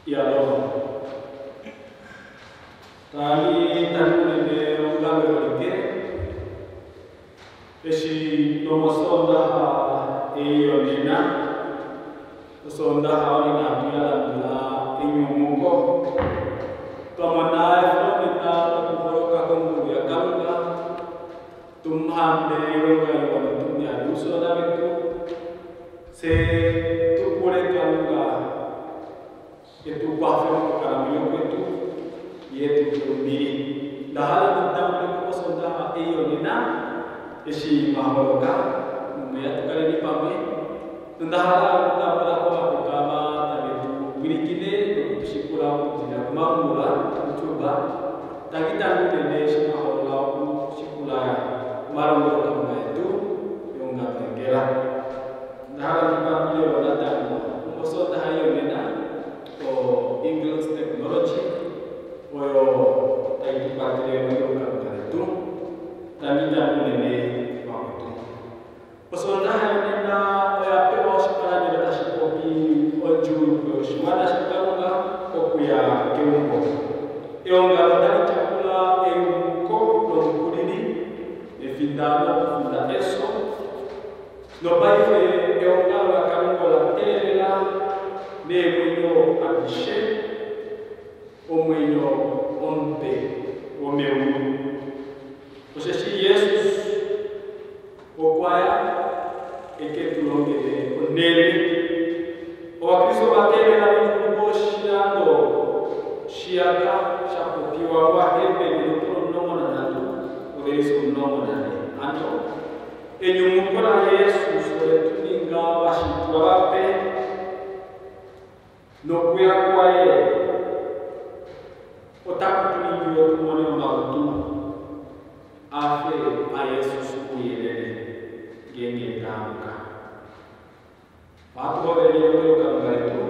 E allora, tali tanune ongalo ke, esi nomo sonda e yonina, sonda haulina biala inyumuko, tomana flomita tukoroka kongu ya kanga, tumhamde yonga yonga tumya yuso na betu, se tukure kanga. Itu wafel karamio itu yaitu biri dahalan tentang persaudaraan Iyonina isi mahaloka melihat kali ini pami dahalan tentang berapa perkara tadi itu biri kini untuk sikulah tidak mau mula mencoba tapi tak boleh isi mahaloka sikulah malam bertemu itu yang nggak terkira dahalan tentang beliau datang persaudaraan Iyonina English technology o tadi pakai yang itu dan kita ini waktu persaudaraan ini ya pelos para di atas kopi oju suara sekarang kopi ya keumko yang kalau tadi cakula keumko don kudini findano funda eso no baik yang kalau kamu kalau telela Meio abishe, o meio onde, o meu. Você se Jesus, o qual é que tu não quer, o nele, o Cristo bateu na minha bocheando, chiaca, chapotiwa, o aquele pelo nome na nato, o deles o nome na nato. E no mundo lá Jesus, o tu ninga, o chitua pe. No kuya kwae otaku tuliyo tumone mautu afe a Yesus kuyelele genge tamka watu wale ndio kanga itu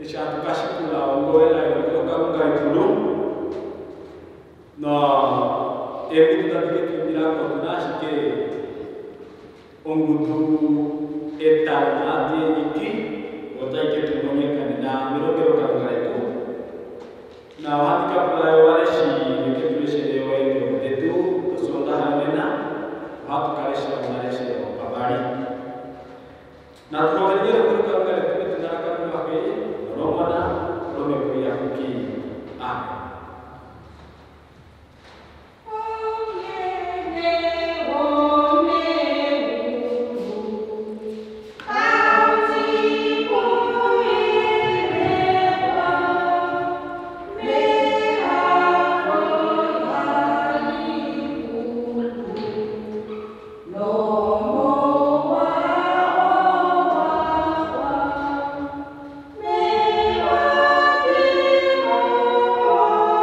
isha tukashikula ongoela ndio kanga itu na ebitu tatike tubira ko tunashike ongutu etalade iki Otai ke tumbangnya na miro kanga itu na wahati kapula wale shi ke tulisi dewa itu kesonda hamena wahatu kaleshi wale shi babari na tuwaje ro kanga itu tunaka pakai romana rome kuya kuki Oh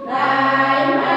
Bye.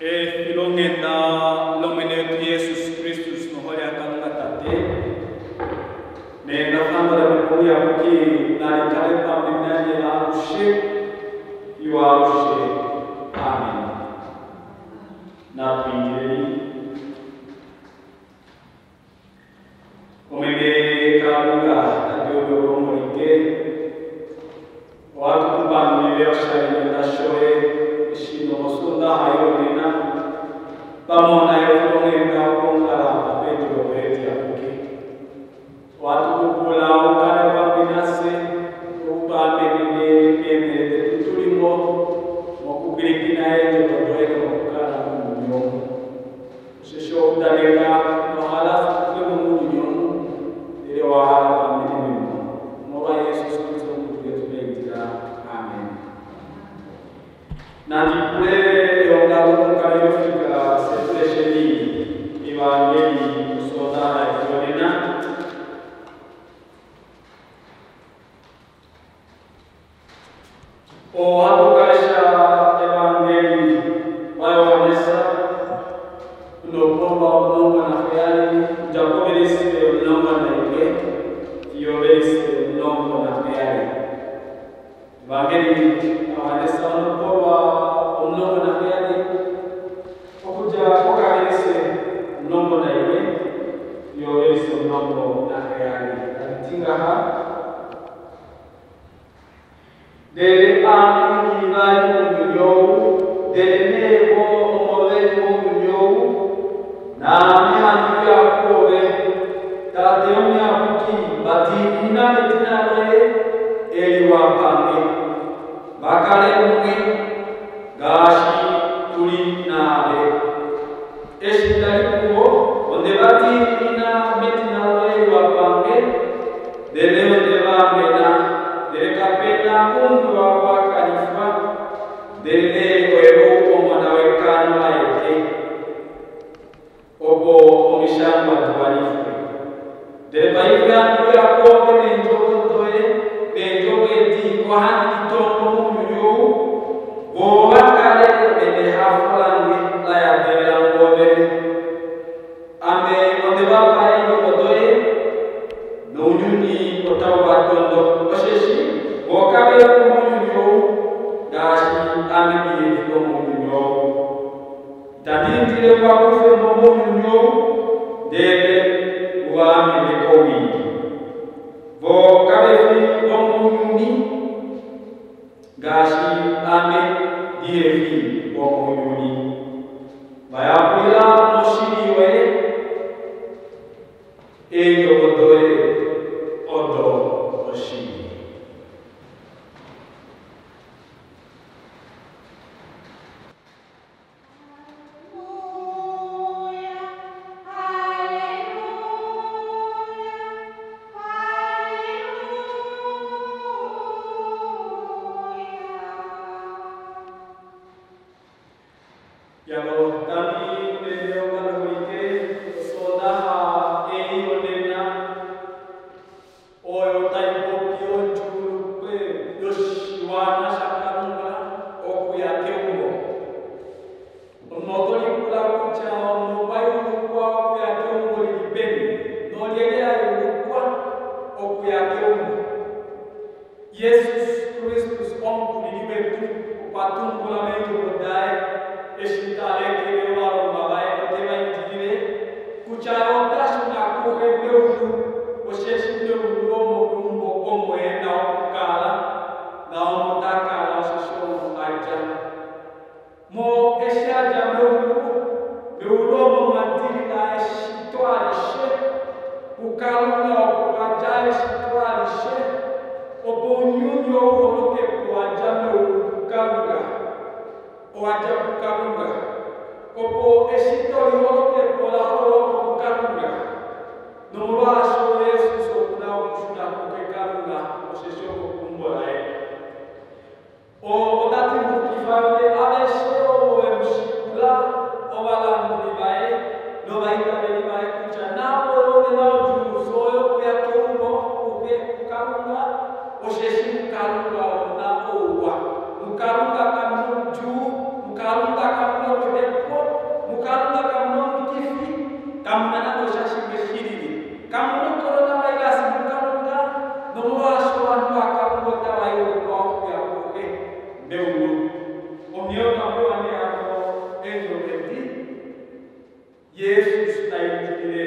E filongena lomenetu Yesus Kristus nohoya kanga tate. Ne nafamba na kuya mki na ikale paminani arushe yuarushe. Amen. Na pingeli. Omene kamuga tadio morike. Watu kupanu leo shari na shoe. Shino sunda hayodina pamona yofongenda kongala petro peti apuki watu kukula ukale paminase upamene pemene tutulimo mokupirikina ende kodoeke mokukala munyo shisho udaleka nohala fukuke munyo ile wahala pamene mimo moba Yesus Kristo mutugetumeitira. Amen. Nanti yongalu kayofika especially evangeli kusona ikonena o hakukasha evangeli wayoonesa unokomba unongo na kuyali jakobelisile unongo na ike tiyobelisile unongo na kuyali evangeli awanesa unokomba unongo na kuyali okuja kokabelisile unongo na ike tiyobelisile unongo na kuyali atingaha dele ami ngai munyo dele nebo omole munyo na mi ya kobe tateonya buki bati ina metina we eliwa pambe bakale mungi gashi tuli nabe eshindali kuo onde bati ina metina we eliwa pambe Deleo deva mena, dele kapena mungu wa wakanifa, dele wewe omwana wekano aeke, obo omishamba tuwanifu. Dele baifya ndio yakobe nenjogo toe, nenjogo eti kohani kitongo mungu yu, goba kale bene hafulange la ya dele la ngobele. Ame ondeba pai ngodoe, nonyuni otawatondo osheshi, gokabe kumunyo, gashi ame biye kumunyo. Tadindile kwa kufe mumunyo, dele uame lekowi. Gokabe kumunyo, gashi ame biye kumunyo. Bayapila moshiriwe, Ejo odoe odo oshiri. Yang kami mendengar hoike sodaha eionena oyo taipo pionjurupe yoshiwana shakarunga okuya keungo. Onotoli kula kucha onopayo lukwa okuya keungo likipeni. Nolielea yulukwa okuya keungo. Jesus Christus omkulili wetu upatumbula mengi kodae eshitale kele walo babae kotema injile kuchayo tashu na kuhe meulu osheshi meulu omo omwena okukala na omutakala oshishono aja mo eshaja meulu omo matiri na eshitwalishe kukaluna okukaja eshitwalishe obonyunyo uholoke kuaja meulu kukaluna oaja kukalunga opo eshitori holoke pola holoke kukalunga nomulwasho Yesu sokuna okushuna kukekalunga osheshoko kumbolae odati mukifambe abeshe obowe mushikula obalambuli bae nobahitabeli bae kucha nabo obe naojuuso oyo kuyakeungo uke kukalunga osheshi kukalunga ona owa mukalunga kamuju mukalunga kamuno kudepo mukalunga kamuno mutifi kamuna doshashi meshiriri kamuno corona virus mukalunga nomwasho wantu akalunga tawayo kwa ya kuke beulu omyo kamwane ano ejo beti Jesus taitire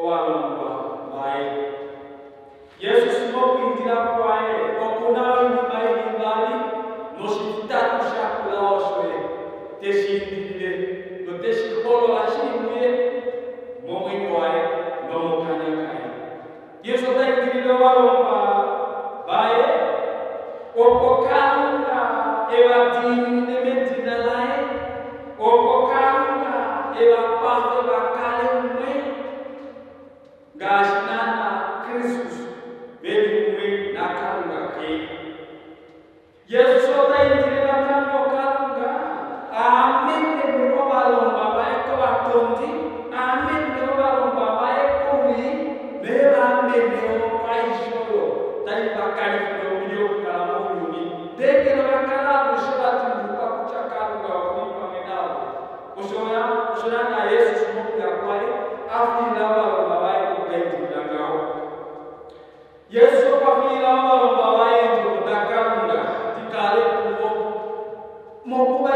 owalomba bae Jesus mopindira kwae okunawe ni bali noshitatu shakula oswe teshindile no teshikolo la shimwe momwenyo wae no mukanya kai Yesu taitire walomba bae opokalunga ewadini nemetina lae opokalunga ewapate bakale mwe gashinana Kristus beli mwe nakalunga ke Yesu taitire nakalunga kalunga amen ne obalomba bae ko batondi amen ne obalomba bae ko wi ne amen ne opaisho taibakali ko video kala muni deke no bakala ushobati mbuka kuchakalunga okulipa menao ushona na Yesu smoke ya kwai afila obalomba bae ko gaitira ngao Yesu kwafila obalomba bae ko dakalunga tikale kuo mokuba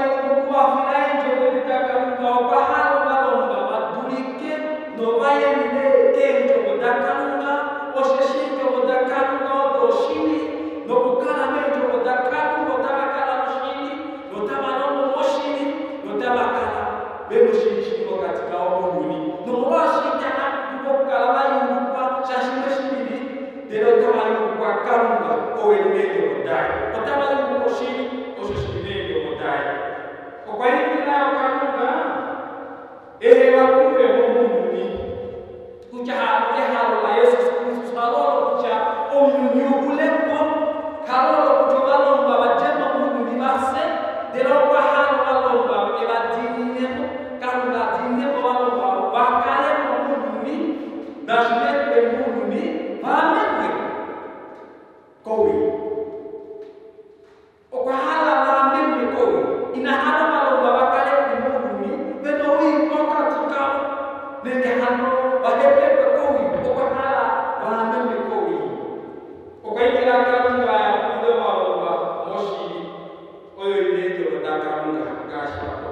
afila injo dakalunga opahalo balomba badulike no bayende kenjo dakalunga osheshinjo dakalunga odoshini no kukala menjo dakalunga tabakala oshini no tabalomo moshini no tabakala beno shini katika omuni no washita kukala bayuka shashimeshini dero tabayuka kalunga owenejo dai otabayuka oshini oshishiminejo dai kwa hiyo kalunga ewa kuwe omuni kucha halo la Yesu Kristo halo kucha munyumi vamemwe kowi okwahala vamemwe kowi inahala malonga vakale munyumi venowi okatika nenge hano vahepepe kowi okwahala vamemwe kowi okwaitira kalunga yakuile malonga moshili oyo inejo dakalunga ngashako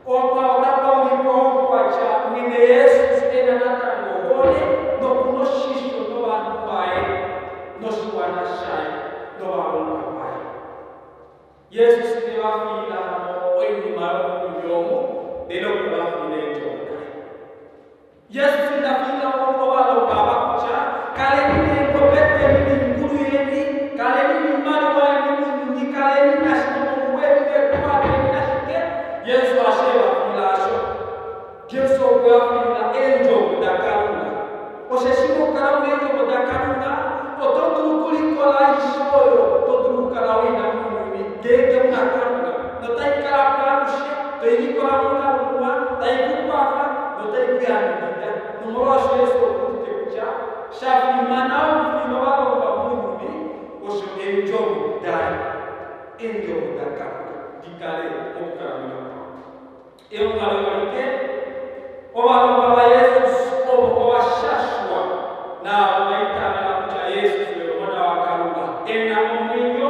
opa otapa ulipo kwacha mwine Yesu ena natangohole nokunoshisho no vanhu vaye noshiwana shaye no valonga vaye Yesu sine vafila hamo oindimayo mumyomo lelo kuvafile ejoda Yesu sine vafila hamo valonga vakucha kale ninengo pete minguru yeni kale nimimali wani mindi kale ninashimo mungwebile kuwate ninashike Yesu asheva filasho Yesu okwafila enjo dakarunga osheshimo karamu enjo dakarunga otoduru kulikola ishoyo toduru kalawina mumimi gege unakarunga notaikala parushe toyikola mukarunga taikupafa notaikuyamidida numorosho Yesu okutute kucha shafimanao kufino valonga mumimi osho enjo dakarunga dikale okukaramina eungalewalike ovalonga va Yesu ovashashwa na ovaitamela kucha Yesu mwana wa Kalunga ena omwenyo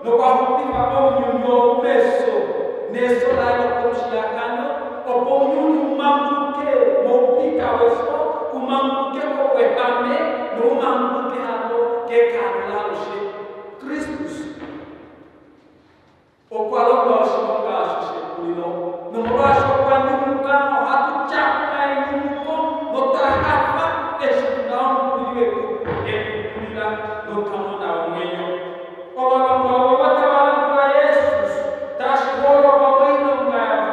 nokwahupiwa omunyunyu omumeso neso layo komushiyakano opo unyunyu umambuke moupika weso umambuke kowehame noumambuke hano kekano laloshe Kristus okwalonga oshimonga ashoshe kulino nomorasho kwanyumuka ohatuchakula enyumuko notahafa eshukunaomukuliweku ekukulila notamona omwenyo obalonga obatabalangula Yesu tashikolo bamoinongabo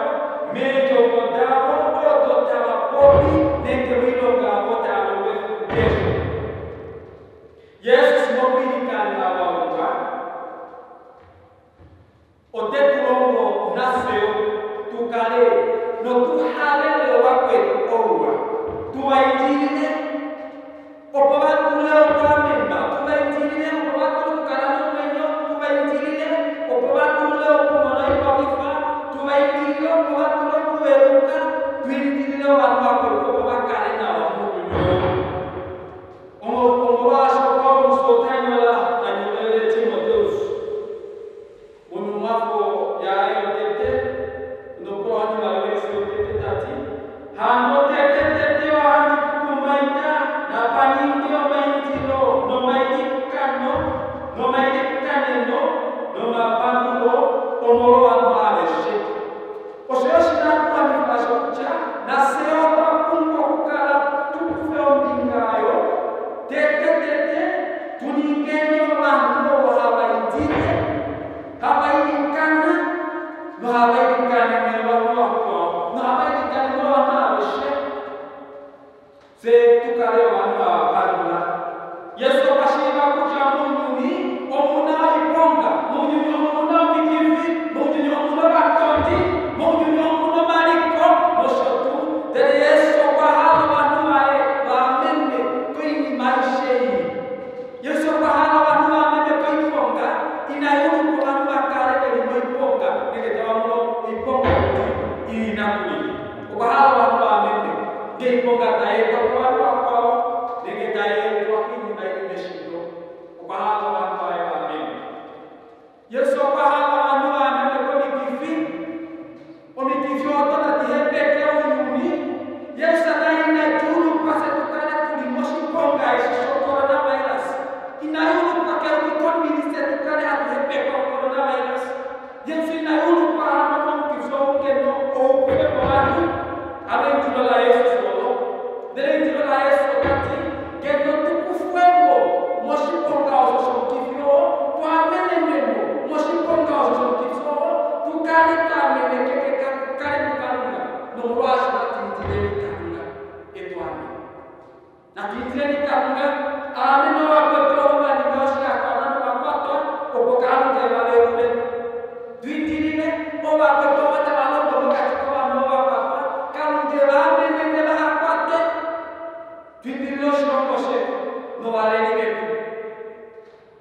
mejo bodabo ototabapobi nenge boinongabo tabalwefukeso Yesu simokwilikanila balonga otetulongo naseo tukale notuhalele wakwetu owa tuwaitile opobatule okwamemba tuwaitile opobatule kukalana omwenyo tuwaitile opobatule okumona ikwabifa tuwaitile opobatule okuweruka tuitilile abantu bakwetu opobakale nawa munyunyo omolwasho kwamusotanyola anyolele Timoteus Mumafo ya ayotete ndopohani malawesi otete tati hano tete wa handi kumaita na panindi omaitilo no maitikano no maitikaneno no mapandulo omolo wanmaleshe oshoyoshina kuamifasho kucha na seopa kumbo kukala tukufe ombingayo tete tuningenyo bantu wahabaitile habaidikana no habaidikana newanuako no habaidikana nowanabeshe se tukale wanu apandula Yesu akashiba kucha munyuni omunaiponga munyuni omunamikivi munyuni omunabatondi munyuni omunamariko noshotu tere Yesu kwahala wanu wae wameme koini maishei Yesu kwahala wanu wameme koini ponga inayuru kwa wanu wakale elimo iponga negetawamuno iponga inakuli kwahala wanu wameme ge iponga taeta kwa wanu wakwao negetaetwa kini maimeshiko kwahala wanu wae wameme Yesu kwahala wanu wameme komikifi omikifi otona tihepeke uyuni Yesu anaina julu kwa setukale tulimoshi ponga ishisho coronavirus inayuru kwa keukitoni milise tukale hatuhepepe coronavirus Yesu inayuru kwa hama mkifo ukeno oukuwe kwa watu ale intilo la Yesu solo dele intilo la Yesu wakati kendo tukufuemo moshi ponga ososho mkifio kwa menenemo moshi ponga ososho mkifio tukale kamene kekeka kukale tukalunga nomurwashi natintileni kalunga etwame natintileni kalunga ameno wakwetowa ningoshi akonano wakwato opokalunga evalelule duitilile owakwetowa tevalongo mokatiko wano wakwato kalunga evamenene vahakwate duitililo shilongo shetu no waleli wetu.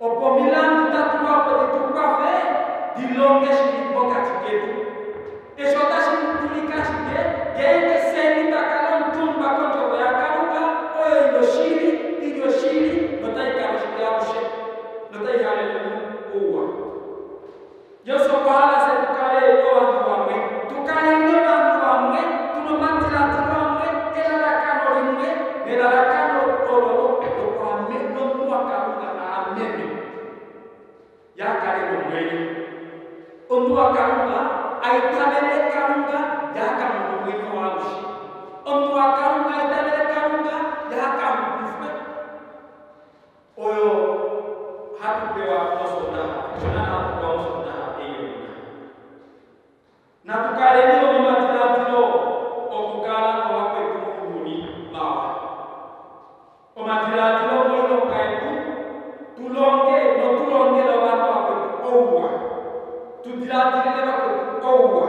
Opo milandu tatu wapo ditukafe dilonge shiliboka tiketu. Esota shilitulika shike genge seni takala mtumba konto ya karuka oyo ilo shili notai kama shikiarushe notai halelu uwa. Yoso kwa hala se tukale owa nduwamwe tukale ndowa nduwamwe tunomantila nduwamwe elarakano limwe elarakano ololo kwa meno mwa karunga na ameno yakale nomwenyu ondua karunga aitabele karunga yaka nomwenyu walushi ondua karunga aitabele karunga yaka mkufwe oyo hatupewa mosoda tunana hatupewa mosoda na tukale niyo ni matilatilo okukala kwa wakwetu munguni mawa o matilatilo mwilo kaitu tulonge lo wanu wakwetu ouwa tudilatile wakwetu ouwa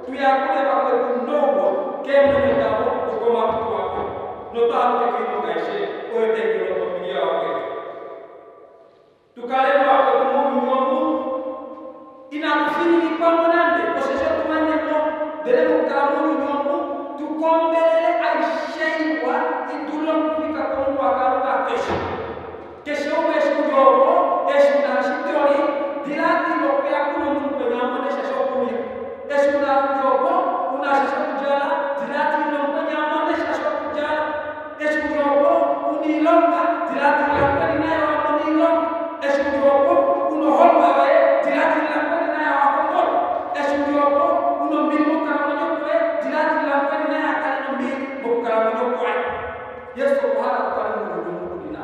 tuyakule wakwetu nouwa kemwenye tawo ukoma mtu wako notahaluke kino gaishe oyo tekilo komilia wakwetu tukale wakwetu mungu inakufini mipango nande osesho tumanyemo dele mukamu nyongo tukombele aisheiwa itulo kufika kongo akaruka kesho umeshu yobo eshu na shitori dilati lope akuno mpe nyamone shesho kumia eshu na yobo una shesho kujala dilati lope nyamone shesho kujala eshu yobo unilonga dilati lope nayo unilonga eshu yobo unohomba we dilati lope uno mbimu karamonyo kwe dilati lampani na yakali no mbimu karamonyo kwe yesu kwa hala kwa mungu dina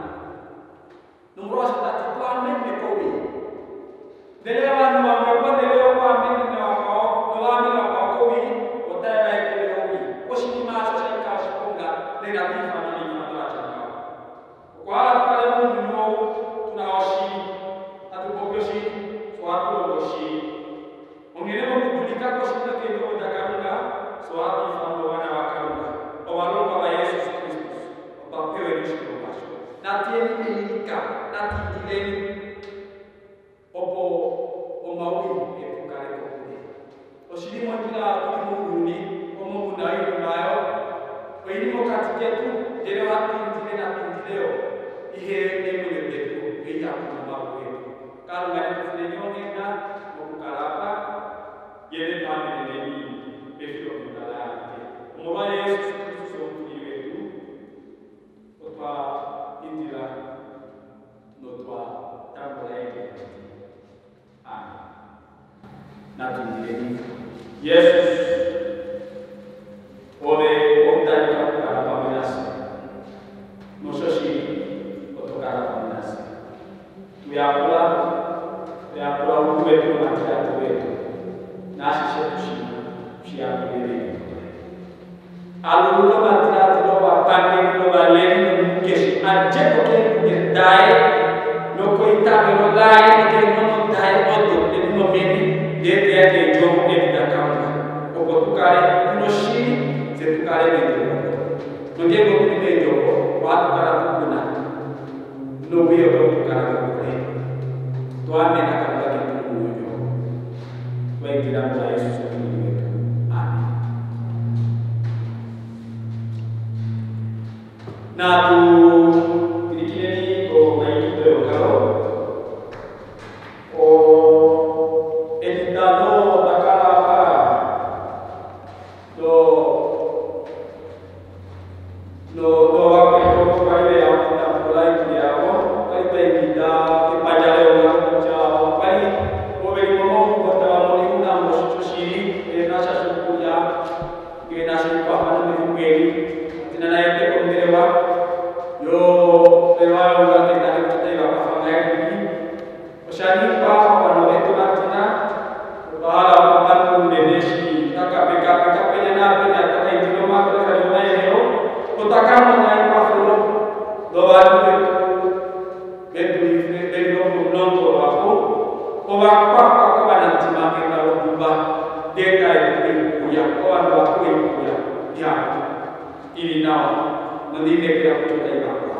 numrosha tati kwa meme kowi delewa ni wa mebonde leo kwa meme na wako no wami na kwa kowi otaya ikele owi oshini maso shika shikonga lega bifa ni mfano changa kwa hala kwa mungu tunaoshi atupokyoshi swatu loshi ongelemo kutulika kwa shida kendo odakarunga swati fambo wana wakarunga owalomba wa Yesu Kristo opapewe nishiko basho natieni milika natikileni opo omawi epukale kokule oshilimo kila tulimunguni omunguna ilu nayo oilimo katiketu jele watintile na tintileo ihe nemule betu eya kumabu wetu karunga netufile nyongenga okukalapa yele pande neni befiro mudalate umuba Yesu Kristo somtuli wetu otwa indira notwa tambola yake amen natundileni Yesu ove otani kapukala paminasi noshoshi otokala paminasi tuyakula uwetu matatu wetu nasi shetushina shiambilele alululo matrati lo wapande lo baleni mukeshi ajeko ke dai no koitame no lai ke no dai odo de no meni de yake jomo de dakamba okotukale no shiri se tukale de no dego kune jomo watu kala kuna no wiyo tukala kule to ame na kala ke tuyo baik di dalam Yesus Kristus. Amin. Nah tu ini ko baik itu kalau editano bakal apa do apa itu kali yang kita mulai dia kali baik kita kepajale orang jauh kali boleh ngomong nasi pahaman itu beri, tidak naik ke pembela, yo bela orang tidak kita tidak paham lagi. Pasal apa nama itu artinya? Bahala pembantu Indonesia, tak PKP penyana tak itu rumah mereka rumah hero, kotakan mengenai pahulu, doa itu belum aku, apa kawan nanti makin kalau berubah. Deka itu yang kawan waktu itu ya, ini nawa, mending kita coba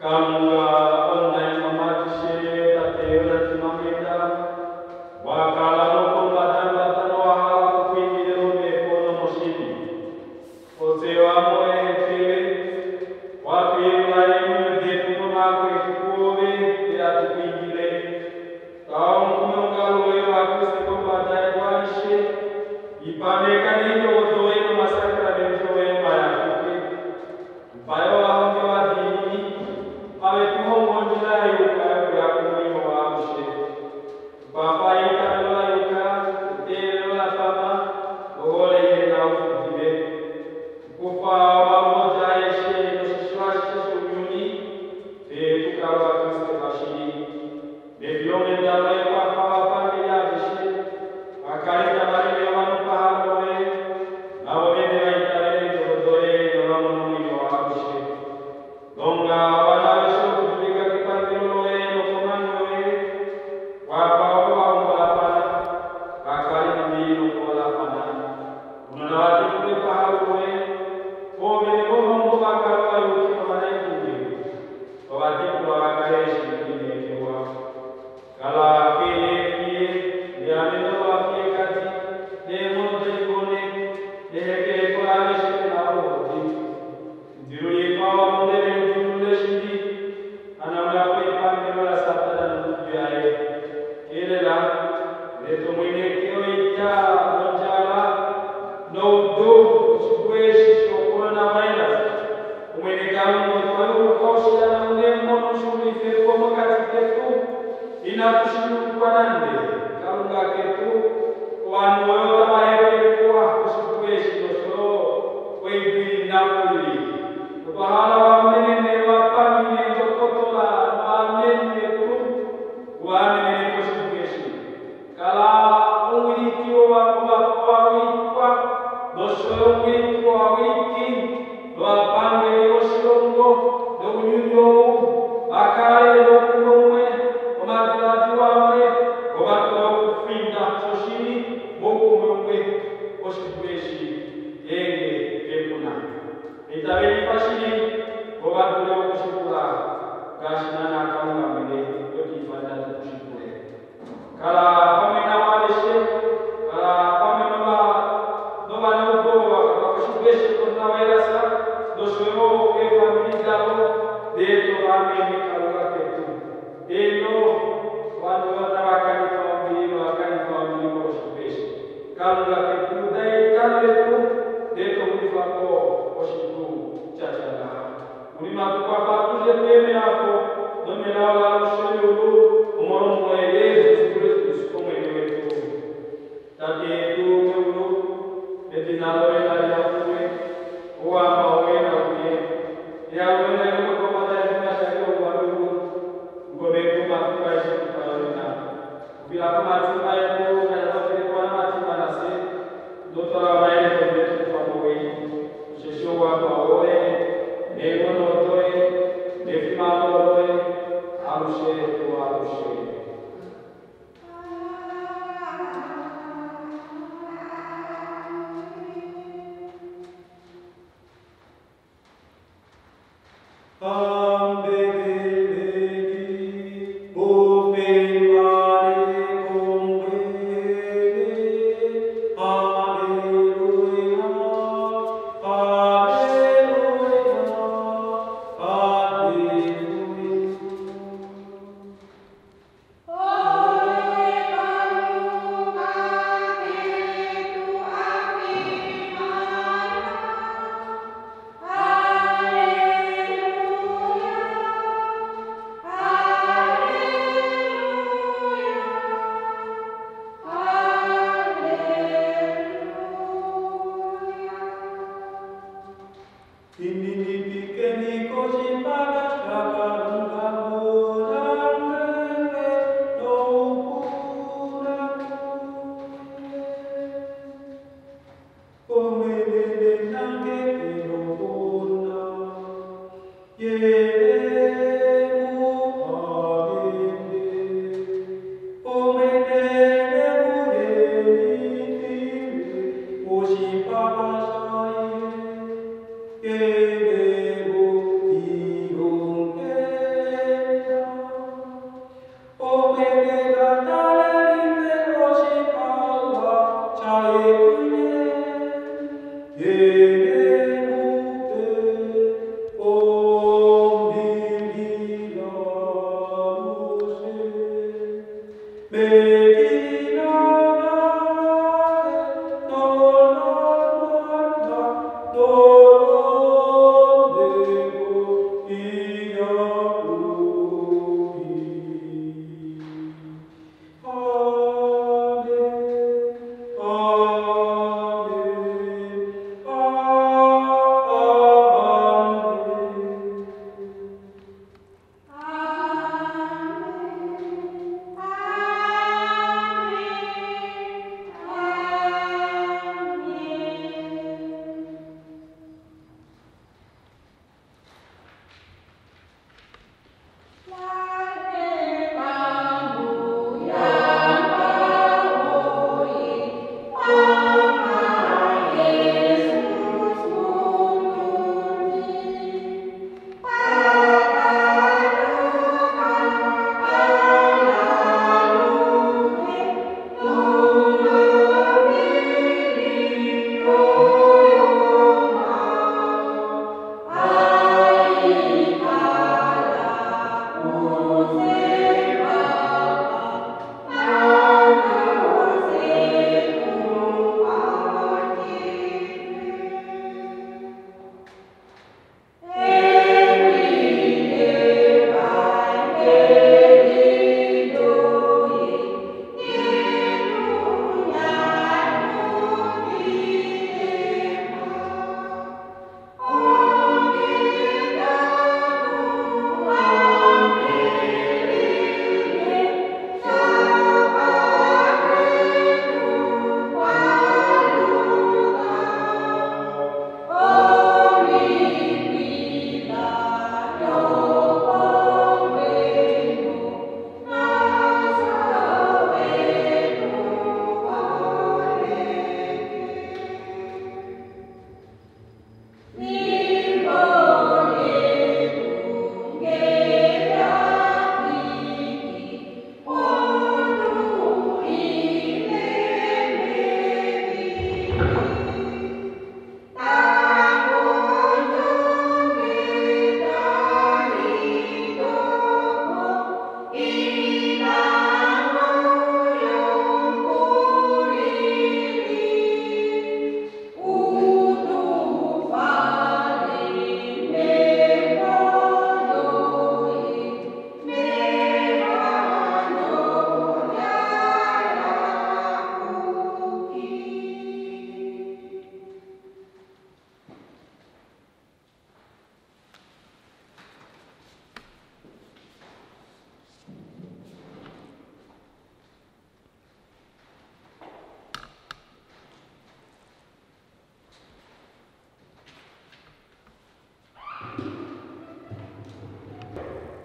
Amen.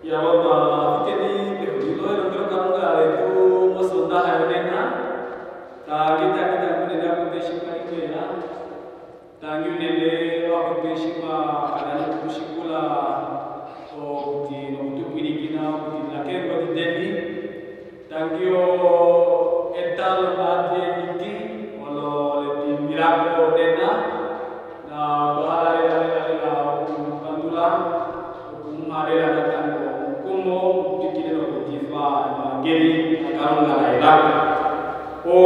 Ya Bapak, fikeni pehudilo yang kamu itu masunda hayalena, tagi kita kuteshima itu ya, tagi nele wakuteshima kadang kushikula, oh di untuk ini kita di laken bagi deni, tagi o etal mati niki, walau di miraco dena, na bahala la pandulang, ada datang kumo dikira kujifa geri akan ngalaila o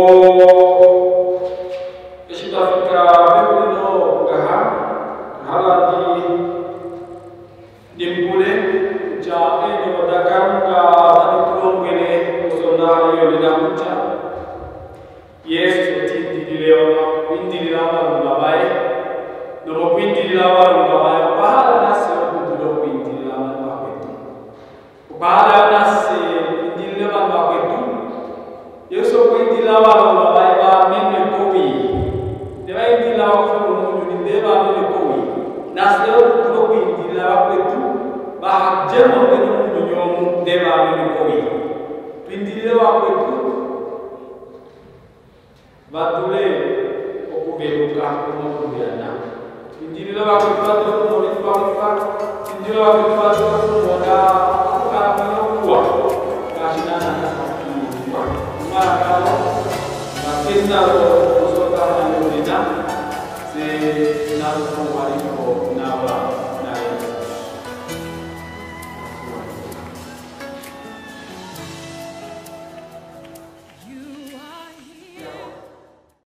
Afrika bekulino gaha halati dimpule jae dodakam ka ditulong gele usona yo didamucha Yesu tidileo indilama babae no indilama babae bahala nasi kudulo indilama bahala nasi indilama babae Yesu indilama babae ba meme kowi deba indilama ko ni deba meme kowi nasi kudulo indilama babae ba jemo ni nyom deba meme kowi indilama babae batule okubeluka kumokubiana injilila wakifatu kumolifa injilila wakifatu kumoda kuwa kashinana kuwa mara kalau makinna kusota na yudina se naruto wariko